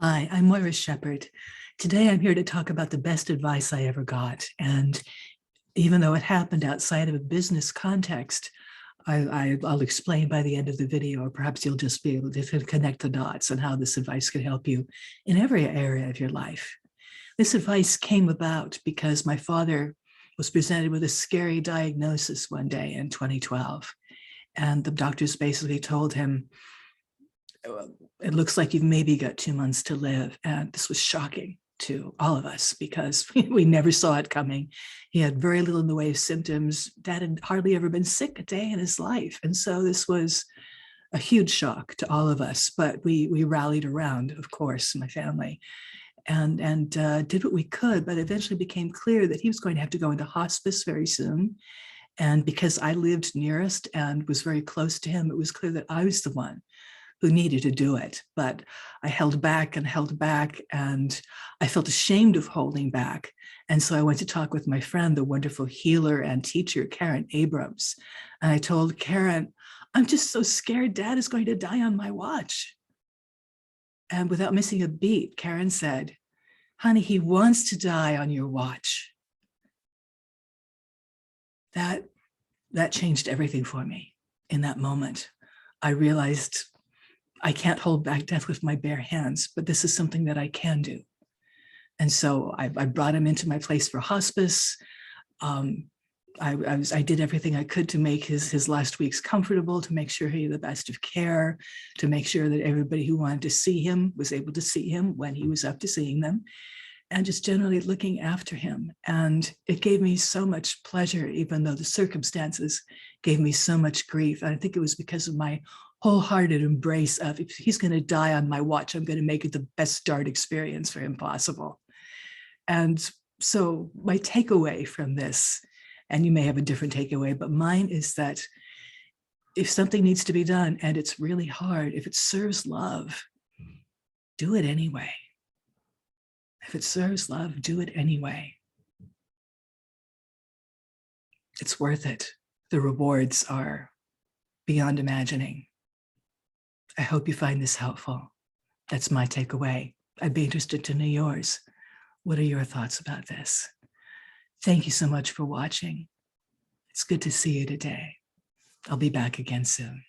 Hi, I'm Moira Shepherd. Today I'm here to talk about the best advice I ever got. And even though it happened outside of a business context, I'll explain by the end of the video, or perhaps you'll just be able to connect the dots on how this advice could help you in every area of your life. This advice came about because my father was presented with a scary diagnosis one day in 2012. And the doctors basically told him, it looks like you've maybe got 2 months to live. And this was shocking to all of us because we never saw it coming. He had very little in the way of symptoms. Dad had hardly ever been sick a day in his life. And so this was a huge shock to all of us, but we rallied around, of course, my family, and did what we could, but eventually became clear that he was going to have to go into hospice very soon. And because I lived nearest and was very close to him, it was clear that I was the one who needed to do it. But I held back, and I felt ashamed of holding back. And so I went to talk with my friend, the wonderful healer and teacher, Karen Abrams. And I told Karen, I'm just so scared Dad is going to die on my watch. And without missing a beat, Karen said, honey, he wants to die on your watch. That changed everything for me in that moment. I realized I can't hold back death with my bare hands, but this is something that I can do. And so I brought him into my place for hospice. I did everything I could to make his last weeks comfortable, to make sure he had the best of care, to make sure that everybody who wanted to see him was able to see him when he was up to seeing them, and just generally looking after him. And it gave me so much pleasure, even though the circumstances gave me so much grief. And I think it was because of my wholehearted embrace of, if he's going to die on my watch, I'm going to make it the best start experience for him possible. And so my takeaway from this, and you may have a different takeaway, but mine is that if something needs to be done and it's really hard, if it serves love, do it anyway. If it serves love, do it anyway. It's worth it. The rewards are beyond imagining. I hope you find this helpful. That's my takeaway. I'd be interested to know yours. What are your thoughts about this? Thank you so much for watching. It's good to see you today. I'll be back again soon.